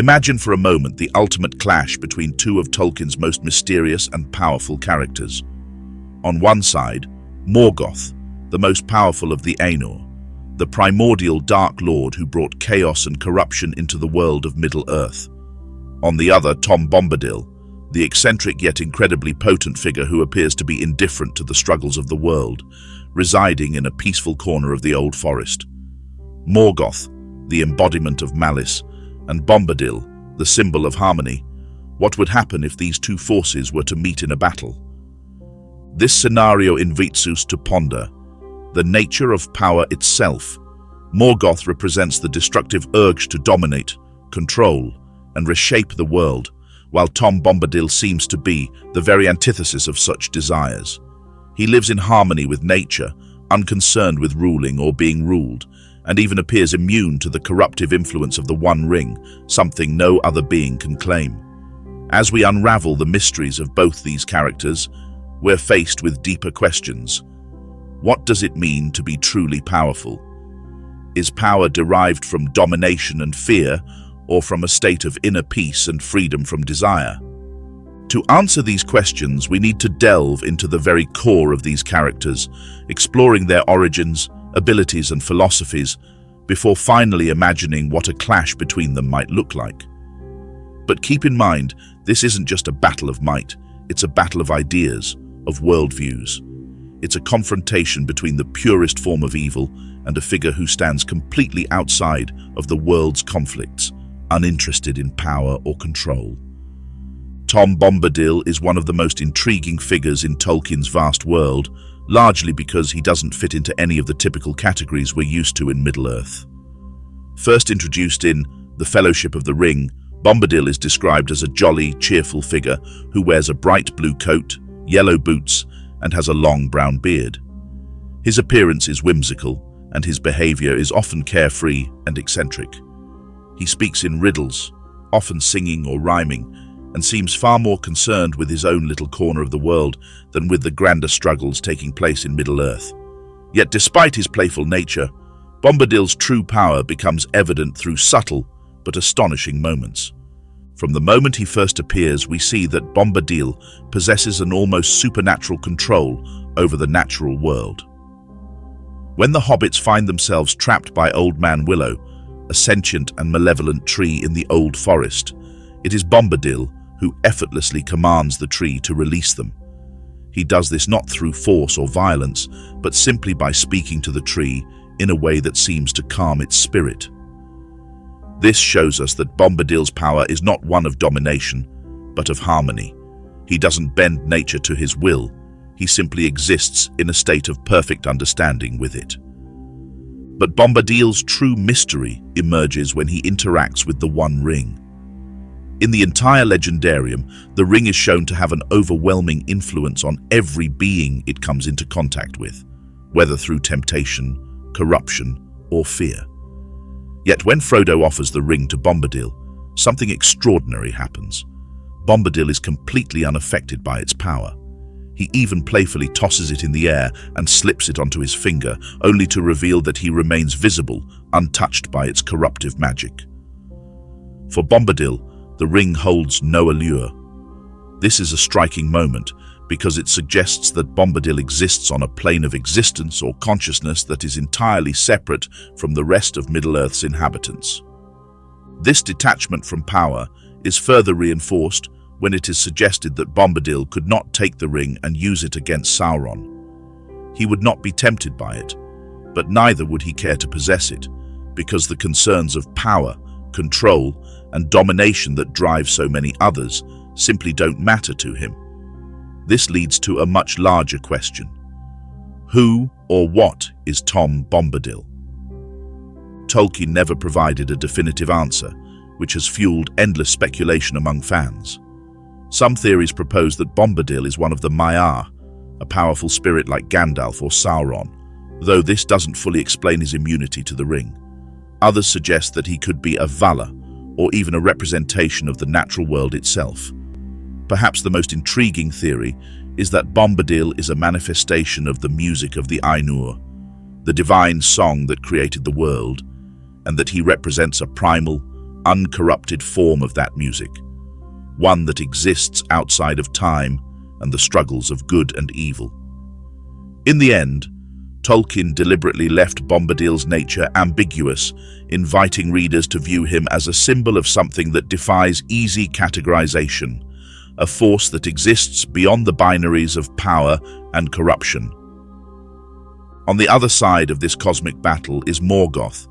Imagine for a moment the ultimate clash between two of Tolkien's most mysterious and powerful characters. On one side, Morgoth, the most powerful of the Ainur, the primordial Dark Lord who brought chaos and corruption into the world of Middle-earth. On the other, Tom Bombadil, the eccentric yet incredibly potent figure who appears to be indifferent to the struggles of the world, residing in a peaceful corner of the old forest. Morgoth, the embodiment of malice, and Bombadil, the symbol of harmony. What would happen if these two forces were to meet in a battle? This scenario invites us to ponder the nature of power itself. Morgoth represents the destructive urge to dominate, control, and reshape the world, while Tom Bombadil seems to be the very antithesis of such desires. He lives in harmony with nature, unconcerned with ruling or being ruled, and even appears immune to the corruptive influence of the One Ring, something no other being can claim. As we unravel the mysteries of both these characters, we're faced with deeper questions. What does it mean to be truly powerful? Is power derived from domination and fear, or from a state of inner peace and freedom from desire? To answer these questions, we need to delve into the very core of these characters, exploring their origins, abilities and philosophies, before finally imagining what a clash between them might look like. But keep in mind, this isn't just a battle of might, it's a battle of ideas, of worldviews. It's a confrontation between the purest form of evil and a figure who stands completely outside of the world's conflicts, uninterested in power or control. Tom Bombadil is one of the most intriguing figures in Tolkien's vast world, largely because he doesn't fit into any of the typical categories we're used to in Middle-earth. First introduced in The Fellowship of the Ring, Bombadil is described as a jolly, cheerful figure who wears a bright blue coat, yellow boots, and has a long brown beard. His appearance is whimsical, and his behavior is often carefree and eccentric. He speaks in riddles, often singing or rhyming, and seems far more concerned with his own little corner of the world than with the grander struggles taking place in Middle-earth. Yet despite his playful nature, Bombadil's true power becomes evident through subtle but astonishing moments. From the moment he first appears, we see that Bombadil possesses an almost supernatural control over the natural world. When the hobbits find themselves trapped by Old Man Willow, a sentient and malevolent tree in the old forest, it is Bombadil who effortlessly commands the tree to release them. He does this not through force or violence, but simply by speaking to the tree in a way that seems to calm its spirit. This shows us that Bombadil's power is not one of domination, but of harmony. He doesn't bend nature to his will, he simply exists in a state of perfect understanding with it. But Bombadil's true mystery emerges when he interacts with the One Ring. In the entire Legendarium, the ring is shown to have an overwhelming influence on every being it comes into contact with, whether through temptation, corruption, or fear. Yet when Frodo offers the ring to Bombadil, something extraordinary happens. Bombadil is completely unaffected by its power. He even playfully tosses it in the air and slips it onto his finger, only to reveal that he remains visible, untouched by its corruptive magic. For Bombadil, the ring holds no allure. This is a striking moment because it suggests that Bombadil exists on a plane of existence or consciousness that is entirely separate from the rest of Middle-earth's inhabitants. This detachment from power is further reinforced when it is suggested that Bombadil could not take the ring and use it against Sauron. He would not be tempted by it, but neither would he care to possess it, because the concerns of power, control, and domination that drive so many others simply don't matter to him. This leads to a much larger question. Who or what is Tom Bombadil? Tolkien never provided a definitive answer, which has fueled endless speculation among fans. Some theories propose that Bombadil is one of the Maiar, a powerful spirit like Gandalf or Sauron, though this doesn't fully explain his immunity to the ring. Others suggest that he could be a Vala, or even a representation of the natural world itself. Perhaps the most intriguing theory is that Bombadil is a manifestation of the music of the Ainur, the divine song that created the world, and that he represents a primal, uncorrupted form of that music, one that exists outside of time and the struggles of good and evil. In the end, Tolkien deliberately left Bombadil's nature ambiguous, inviting readers to view him as a symbol of something that defies easy categorization, a force that exists beyond the binaries of power and corruption. On the other side of this cosmic battle is Morgoth,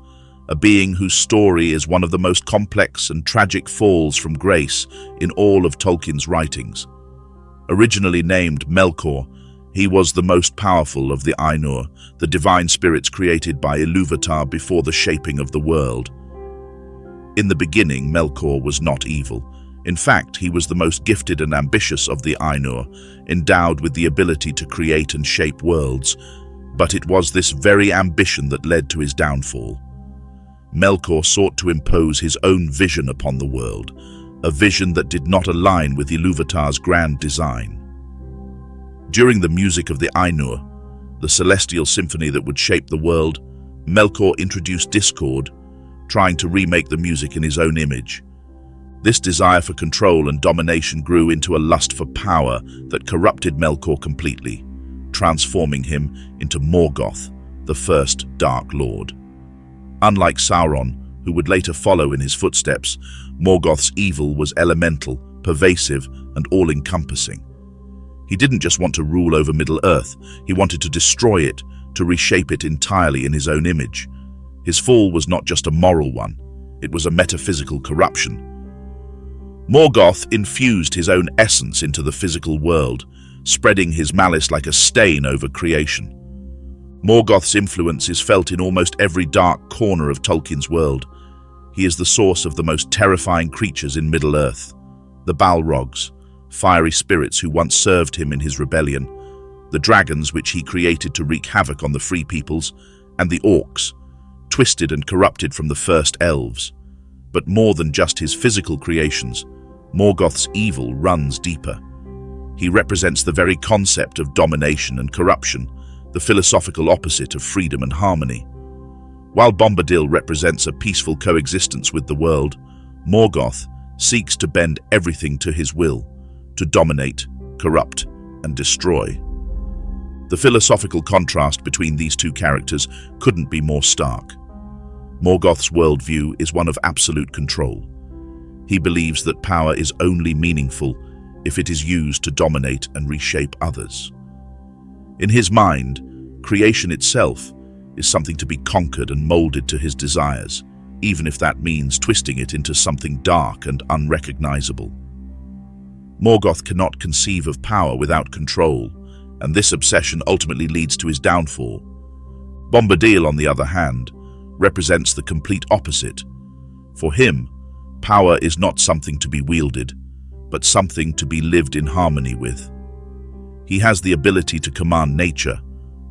a being whose story is one of the most complex and tragic falls from grace in all of Tolkien's writings. Originally named Melkor, he was the most powerful of the Ainur, the divine spirits created by Ilúvatar before the shaping of the world. In the beginning, Melkor was not evil. In fact, he was the most gifted and ambitious of the Ainur, endowed with the ability to create and shape worlds, but it was this very ambition that led to his downfall. Melkor sought to impose his own vision upon the world, a vision that did not align with Ilúvatar's grand design. During the music of the Ainur, the celestial symphony that would shape the world, Melkor introduced discord, trying to remake the music in his own image. This desire for control and domination grew into a lust for power that corrupted Melkor completely, transforming him into Morgoth, the first Dark Lord. Unlike Sauron, who would later follow in his footsteps, Morgoth's evil was elemental, pervasive, and all-encompassing. He didn't just want to rule over Middle-earth, he wanted to destroy it, to reshape it entirely in his own image. His fall was not just a moral one, it was a metaphysical corruption. Morgoth infused his own essence into the physical world, spreading his malice like a stain over creation. Morgoth's influence is felt in almost every dark corner of Tolkien's world. He is the source of the most terrifying creatures in Middle-earth, the Balrogs, fiery spirits who once served him in his rebellion, the dragons which he created to wreak havoc on the free peoples, and the orcs, twisted and corrupted from the first elves. But more than just his physical creations, Morgoth's evil runs deeper. He represents the very concept of domination and corruption, the philosophical opposite of freedom and harmony. While Bombadil represents a peaceful coexistence with the world, Morgoth seeks to bend everything to his will, to dominate, corrupt, and destroy. The philosophical contrast between these two characters couldn't be more stark. Morgoth's worldview is one of absolute control. He believes that power is only meaningful if it is used to dominate and reshape others. In his mind, creation itself is something to be conquered and molded to his desires, even if that means twisting it into something dark and unrecognizable. Morgoth cannot conceive of power without control, and this obsession ultimately leads to his downfall. Bombadil, on the other hand, represents the complete opposite. For him, power is not something to be wielded, but something to be lived in harmony with. He has the ability to command nature,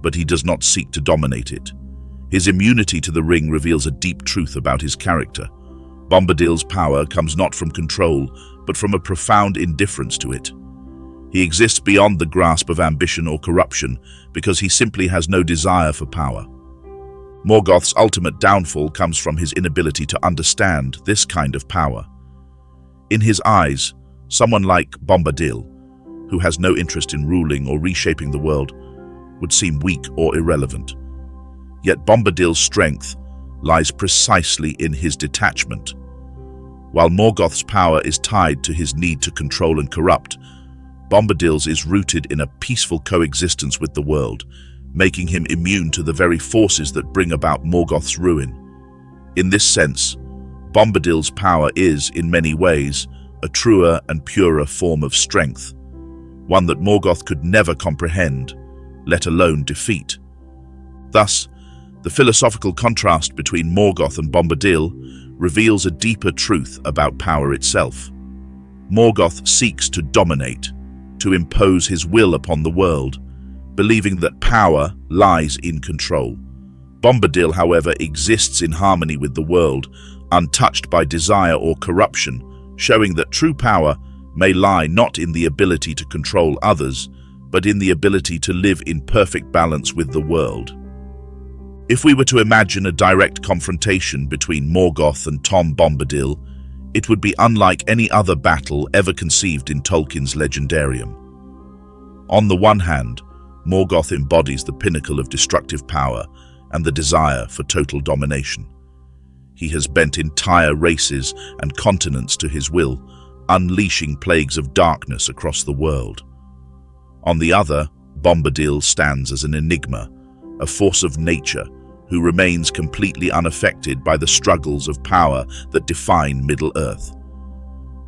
but he does not seek to dominate it. His immunity to the ring reveals a deep truth about his character. Bombadil's power comes not from control, but from a profound indifference to it. He exists beyond the grasp of ambition or corruption because he simply has no desire for power. Morgoth's ultimate downfall comes from his inability to understand this kind of power. In his eyes, someone like Bombadil, who has no interest in ruling or reshaping the world, would seem weak or irrelevant. Yet Bombadil's strength lies precisely in his detachment. While Morgoth's power is tied to his need to control and corrupt, Bombadil's is rooted in a peaceful coexistence with the world, making him immune to the very forces that bring about Morgoth's ruin. In this sense, Bombadil's power is, in many ways, a truer and purer form of strength, one that Morgoth could never comprehend, let alone defeat. Thus, the philosophical contrast between Morgoth and Bombadil reveals a deeper truth about power itself. Morgoth seeks to dominate, to impose his will upon the world, believing that power lies in control. Bombadil, however, exists in harmony with the world, untouched by desire or corruption, showing that true power may lie not in the ability to control others, but in the ability to live in perfect balance with the world. If we were to imagine a direct confrontation between Morgoth and Tom Bombadil, It would be unlike any other battle ever conceived in Tolkien's legendarium. On the one hand, Morgoth embodies the pinnacle of destructive power and the desire for total domination. He has bent entire races and continents to his will, unleashing plagues of darkness across the world. On the other, Bombadil stands as an enigma, a force of nature who remains completely unaffected by the struggles of power that define Middle-earth.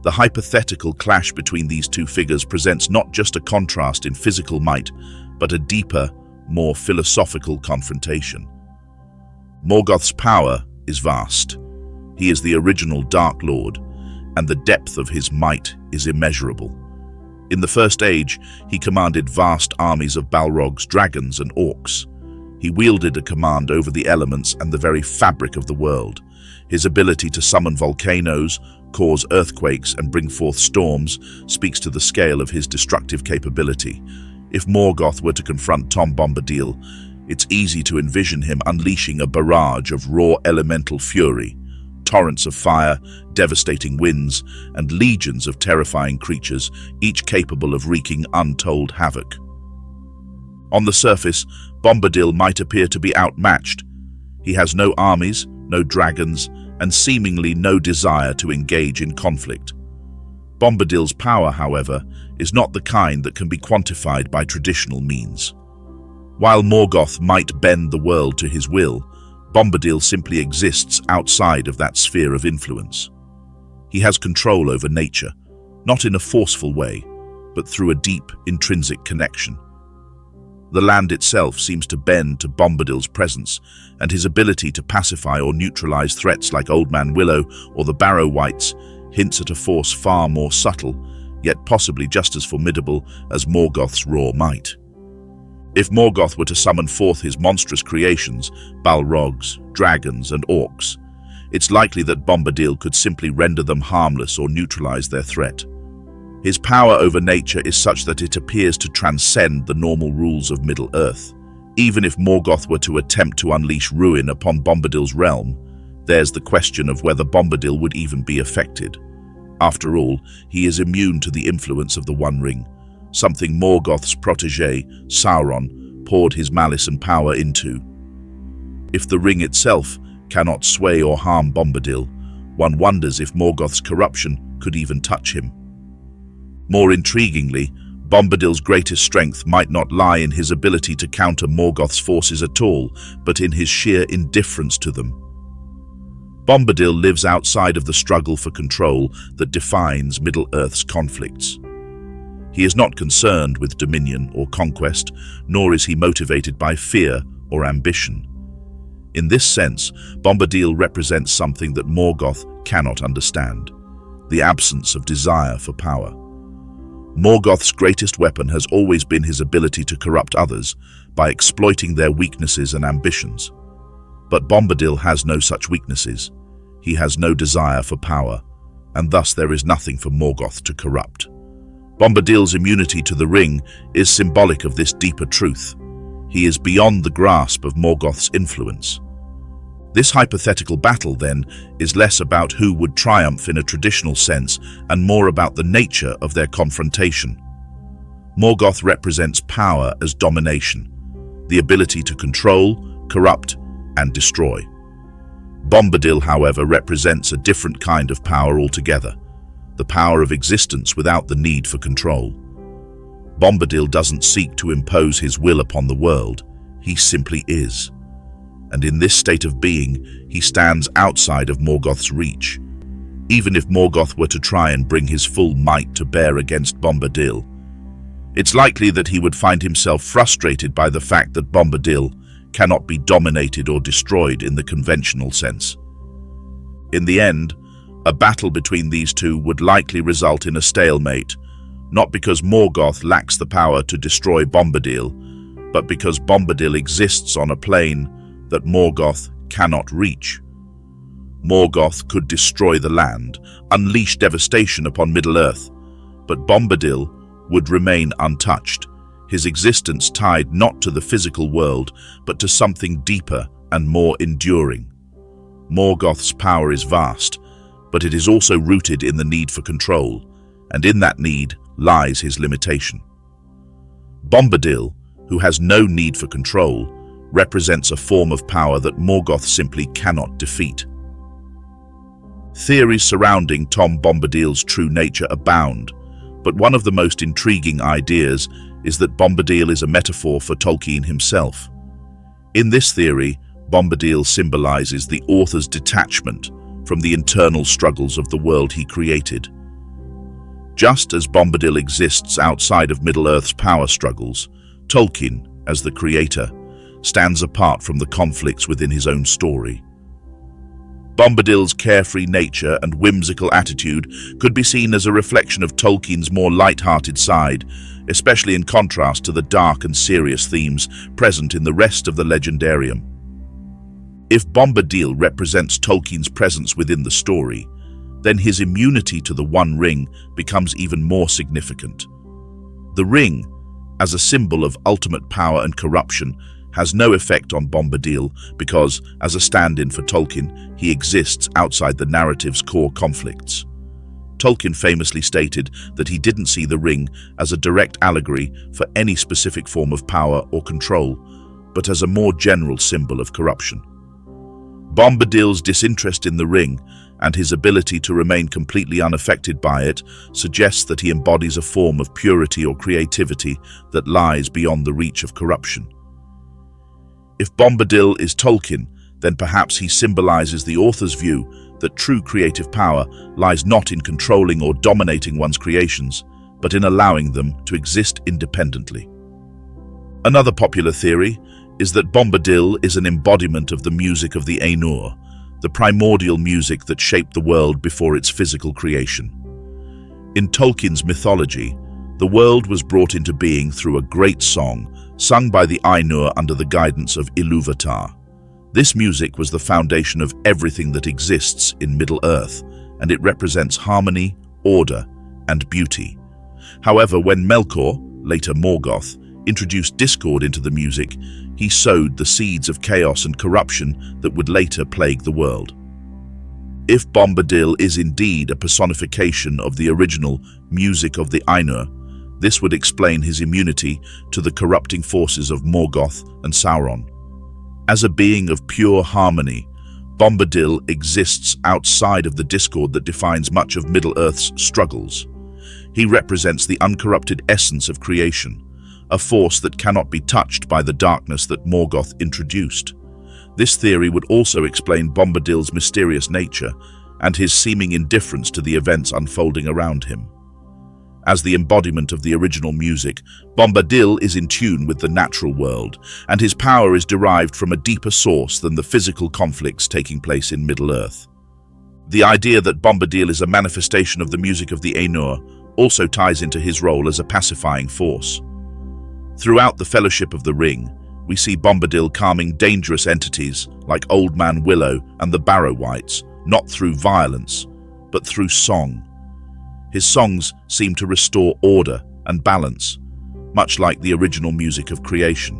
The hypothetical clash between these two figures presents not just a contrast in physical might, but a deeper, more philosophical confrontation. Morgoth's power is vast. He is the original Dark Lord, and the depth of his might is immeasurable. In the First Age, he commanded vast armies of Balrogs, dragons, and orcs. He wielded a command over the elements and the very fabric of the world. His ability to summon volcanoes, cause earthquakes, and bring forth storms speaks to the scale of his destructive capability. If Morgoth were to confront Tom Bombadil, it's easy to envision him unleashing a barrage of raw elemental fury, torrents of fire, devastating winds, and legions of terrifying creatures, each capable of wreaking untold havoc. On the surface, Bombadil might appear to be outmatched. He has no armies, no dragons, and seemingly no desire to engage in conflict. Bombadil's power, however, is not the kind that can be quantified by traditional means. While Morgoth might bend the world to his will, Bombadil simply exists outside of that sphere of influence. He has control over nature, not in a forceful way, but through a deep, intrinsic connection. The land itself seems to bend to Bombadil's presence, and his ability to pacify or neutralize threats like Old Man Willow or the Barrow Wights hints at a force far more subtle, yet possibly just as formidable as Morgoth's raw might. If Morgoth were to summon forth his monstrous creations, Balrogs, dragons, and orcs, it's likely that Bombadil could simply render them harmless or neutralize their threat. His power over nature is such that it appears to transcend the normal rules of Middle-earth. Even if Morgoth were to attempt to unleash ruin upon Bombadil's realm, there's the question of whether Bombadil would even be affected. After all, he is immune to the influence of the One Ring, something Morgoth's protégé, Sauron, poured his malice and power into. If the ring itself cannot sway or harm Bombadil, one wonders if Morgoth's corruption could even touch him. More intriguingly, Bombadil's greatest strength might not lie in his ability to counter Morgoth's forces at all, but in his sheer indifference to them. Bombadil lives outside of the struggle for control that defines Middle-earth's conflicts. He is not concerned with dominion or conquest, nor is he motivated by fear or ambition. In this sense, Bombadil represents something that Morgoth cannot understand: the absence of desire for power. Morgoth's greatest weapon has always been his ability to corrupt others by exploiting their weaknesses and ambitions. But Bombadil has no such weaknesses. He has no desire for power, and thus there is nothing for Morgoth to corrupt. Bombadil's immunity to the ring is symbolic of this deeper truth. He is beyond the grasp of Morgoth's influence. This hypothetical battle, then, is less about who would triumph in a traditional sense and more about the nature of their confrontation. Morgoth represents power as domination, the ability to control, corrupt, and destroy. Bombadil, however, represents a different kind of power altogether, the power of existence without the need for control. Bombadil doesn't seek to impose his will upon the world, he simply is. And in this state of being, he stands outside of Morgoth's reach. Even if Morgoth were to try and bring his full might to bear against Bombadil, it's likely that he would find himself frustrated by the fact that Bombadil cannot be dominated or destroyed in the conventional sense. In the end, a battle between these two would likely result in a stalemate, not because Morgoth lacks the power to destroy Bombadil, but because Bombadil exists on a plane that Morgoth cannot reach. Morgoth could destroy the land, unleash devastation upon Middle-earth, but Bombadil would remain untouched, his existence tied not to the physical world, but to something deeper and more enduring. Morgoth's power is vast, but it is also rooted in the need for control, and in that need lies his limitation. Bombadil, who has no need for control, represents a form of power that Morgoth simply cannot defeat. Theories surrounding Tom Bombadil's true nature abound, but one of the most intriguing ideas is that Bombadil is a metaphor for Tolkien himself. In this theory, Bombadil symbolizes the author's detachment from the internal struggles of the world he created. Just as Bombadil exists outside of Middle-earth's power struggles, Tolkien, as the creator, stands apart from the conflicts within his own story. Bombadil's carefree nature and whimsical attitude could be seen as a reflection of Tolkien's more light-hearted side, especially in contrast to the dark and serious themes present in the rest of the legendarium. If Bombadil represents Tolkien's presence within the story, then his immunity to the One Ring becomes even more significant. The ring, as a symbol of ultimate power and corruption, has no effect on Bombadil because, as a stand-in for Tolkien, he exists outside the narrative's core conflicts. Tolkien famously stated that he didn't see the ring as a direct allegory for any specific form of power or control, but as a more general symbol of corruption. Bombadil's disinterest in the ring and his ability to remain completely unaffected by it suggests that he embodies a form of purity or creativity that lies beyond the reach of corruption. If Bombadil is Tolkien, then perhaps he symbolizes the author's view that true creative power lies not in controlling or dominating one's creations, but in allowing them to exist independently. Another popular theory is that Bombadil is an embodiment of the music of the Ainur, the primordial music that shaped the world before its physical creation. In Tolkien's mythology, the world was brought into being through a great song sung by the Ainur under the guidance of Ilúvatar. This music was the foundation of everything that exists in Middle-earth, and it represents harmony, order, and beauty. However, when Melkor, later Morgoth, introduced discord into the music, he sowed the seeds of chaos and corruption that would later plague the world. If Bombadil is indeed a personification of the original music of the Ainur, this would explain his immunity to the corrupting forces of Morgoth and Sauron. As a being of pure harmony, Bombadil exists outside of the discord that defines much of Middle-earth's struggles. He represents the uncorrupted essence of creation, a force that cannot be touched by the darkness that Morgoth introduced. This theory would also explain Bombadil's mysterious nature and his seeming indifference to the events unfolding around him. As the embodiment of the original music, Bombadil is in tune with the natural world, and his power is derived from a deeper source than the physical conflicts taking place in Middle-earth. The idea that Bombadil is a manifestation of the music of the Ainur also ties into his role as a pacifying force. Throughout the Fellowship of the Ring, we see Bombadil calming dangerous entities like Old Man Willow and the Barrow-wights, not through violence, but through song. His songs seem to restore order and balance, much like the original music of creation.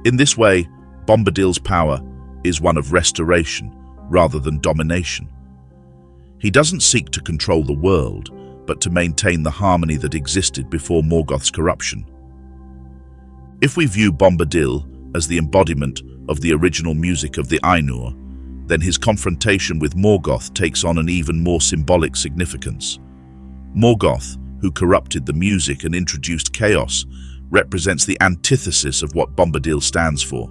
In this way, Bombadil's power is one of restoration rather than domination. He doesn't seek to control the world, but to maintain the harmony that existed before Morgoth's corruption. If we view Bombadil as the embodiment of the original music of the Ainur, then his confrontation with Morgoth takes on an even more symbolic significance. Morgoth, who corrupted the music and introduced chaos, represents the antithesis of what Bombadil stands for.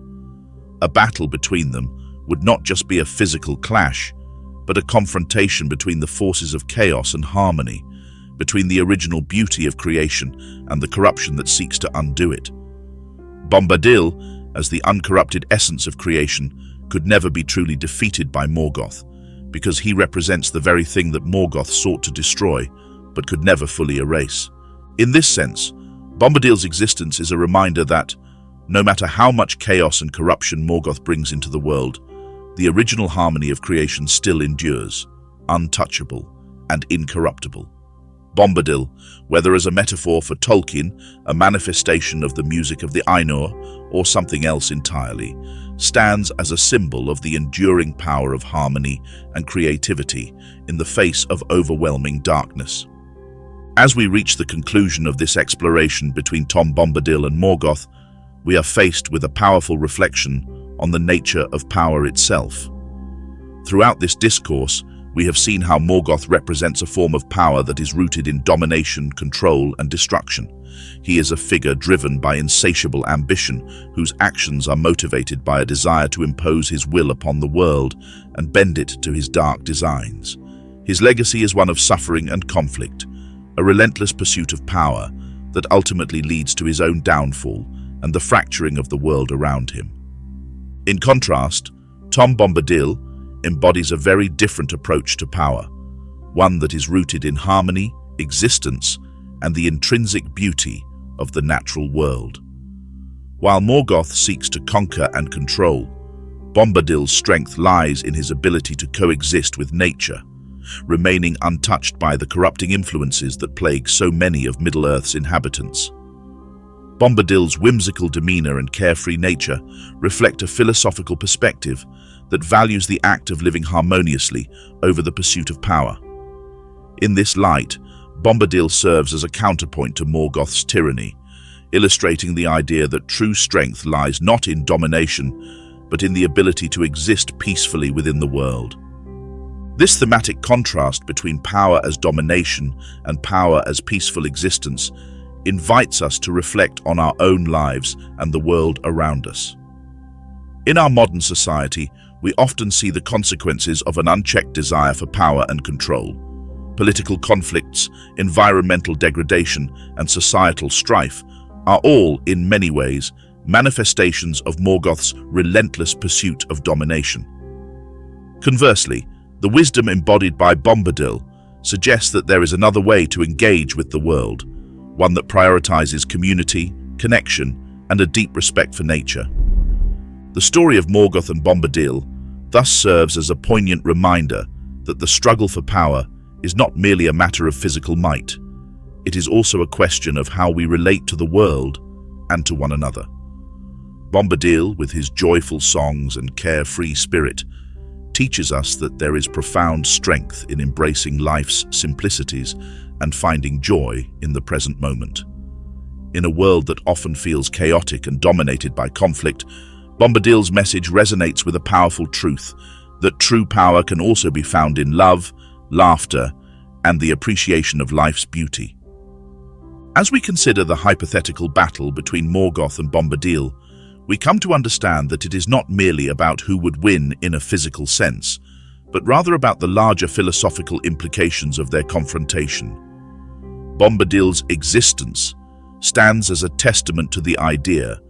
A battle between them would not just be a physical clash, but a confrontation between the forces of chaos and harmony, between the original beauty of creation and the corruption that seeks to undo it. Bombadil, as the uncorrupted essence of creation, could never be truly defeated by Morgoth, because he represents the very thing that Morgoth sought to destroy, but could never fully erase. In this sense, Bombadil's existence is a reminder that, no matter how much chaos and corruption Morgoth brings into the world, the original harmony of creation still endures, untouchable and incorruptible. Bombadil, whether as a metaphor for Tolkien, a manifestation of the music of the Ainur, or something else entirely, stands as a symbol of the enduring power of harmony and creativity in the face of overwhelming darkness. As we reach the conclusion of this exploration between Tom Bombadil and Morgoth, we are faced with a powerful reflection on the nature of power itself. Throughout this discourse, we have seen how Morgoth represents a form of power that is rooted in domination, control, and destruction. He is a figure driven by insatiable ambition, whose actions are motivated by a desire to impose his will upon the world and bend it to his dark designs. His legacy is one of suffering and conflict, a relentless pursuit of power that ultimately leads to his own downfall and the fracturing of the world around him. In contrast, Tom Bombadil embodies a very different approach to power, one that is rooted in harmony, existence, and the intrinsic beauty of the natural world. While Morgoth seeks to conquer and control, Bombadil's strength lies in his ability to coexist with nature, remaining untouched by the corrupting influences that plague so many of Middle-earth's inhabitants. Bombadil's whimsical demeanor and carefree nature reflect a philosophical perspective that values the act of living harmoniously over the pursuit of power. In this light, Bombadil serves as a counterpoint to Morgoth's tyranny, illustrating the idea that true strength lies not in domination, but in the ability to exist peacefully within the world. This thematic contrast between power as domination and power as peaceful existence invites us to reflect on our own lives and the world around us. In our modern society, we often see the consequences of an unchecked desire for power and control. Political conflicts, environmental degradation, and societal strife are all, in many ways, manifestations of Morgoth's relentless pursuit of domination. Conversely, the wisdom embodied by Bombadil suggests that there is another way to engage with the world, one that prioritizes community, connection, and a deep respect for nature. The story of Morgoth and Bombadil thus serves as a poignant reminder that the struggle for power is not merely a matter of physical might. It is also a question of how we relate to the world and to one another. Bombadil, with his joyful songs and carefree spirit, teaches us that there is profound strength in embracing life's simplicities and finding joy in the present moment. In a world that often feels chaotic and dominated by conflict, Bombadil's message resonates with a powerful truth that true power can also be found in love, laughter, and the appreciation of life's beauty. As we consider the hypothetical battle between Morgoth and Bombadil, we come to understand that it is not merely about who would win in a physical sense, but rather about the larger philosophical implications of their confrontation. Bombadil's existence stands as a testament to the idea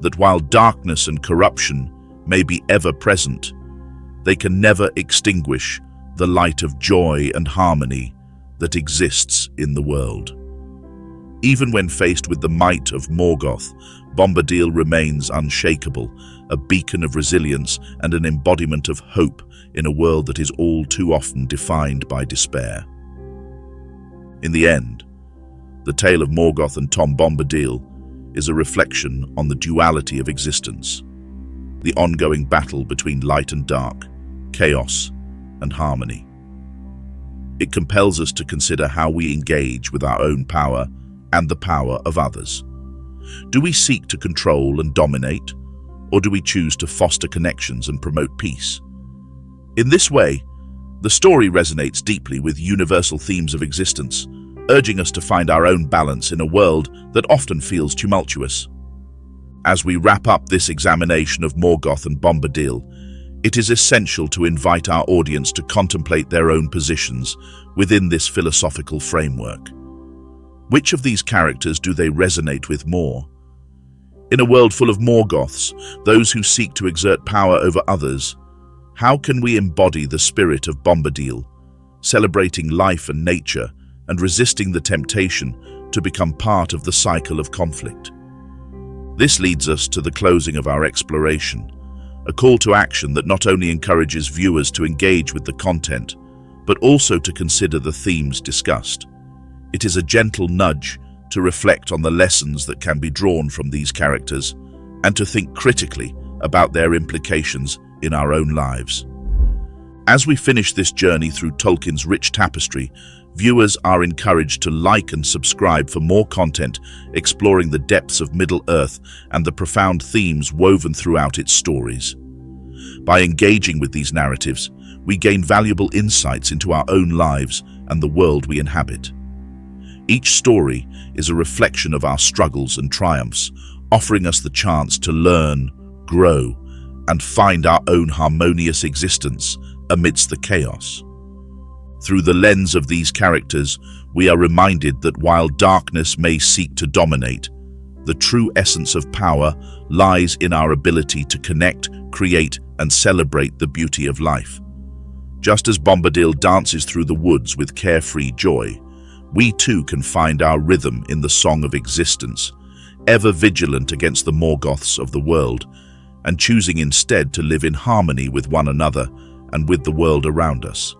that while darkness and corruption may be ever present, they can never extinguish the light of joy and harmony that exists in the world. Even when faced with the might of Morgoth, Bombadil remains unshakable, a beacon of resilience and an embodiment of hope in a world that is all too often defined by despair. In the end, the tale of Morgoth and Tom Bombadil is a reflection on the duality of existence, the ongoing battle between light and dark, chaos and harmony. It compels us to consider how we engage with our own power and the power of others. Do we seek to control and dominate, or do we choose to foster connections and promote peace? In this way, the story resonates deeply with universal themes of existence, urging us to find our own balance in a world that often feels tumultuous. As we wrap up this examination of Morgoth and Bombadil, it is essential to invite our audience to contemplate their own positions within this philosophical framework. Which of these characters do they resonate with more? In a world full of Morgoths, those who seek to exert power over others, how can we embody the spirit of Bombadil, celebrating life and nature and resisting the temptation to become part of the cycle of conflict? This leads us to the closing of our exploration, a call to action that not only encourages viewers to engage with the content, but also to consider the themes discussed. It is a gentle nudge to reflect on the lessons that can be drawn from these characters and to think critically about their implications in our own lives. As we finish this journey through Tolkien's rich tapestry, viewers are encouraged to like and subscribe for more content exploring the depths of Middle-earth and the profound themes woven throughout its stories. By engaging with these narratives, we gain valuable insights into our own lives and the world we inhabit. Each story is a reflection of our struggles and triumphs, offering us the chance to learn, grow, and find our own harmonious existence amidst the chaos. Through the lens of these characters, we are reminded that while darkness may seek to dominate, the true essence of power lies in our ability to connect, create, and celebrate the beauty of life. Just as Bombadil dances through the woods with carefree joy, we too can find our rhythm in the song of existence, ever vigilant against the Morgoths of the world, and choosing instead to live in harmony with one another and with the world around us.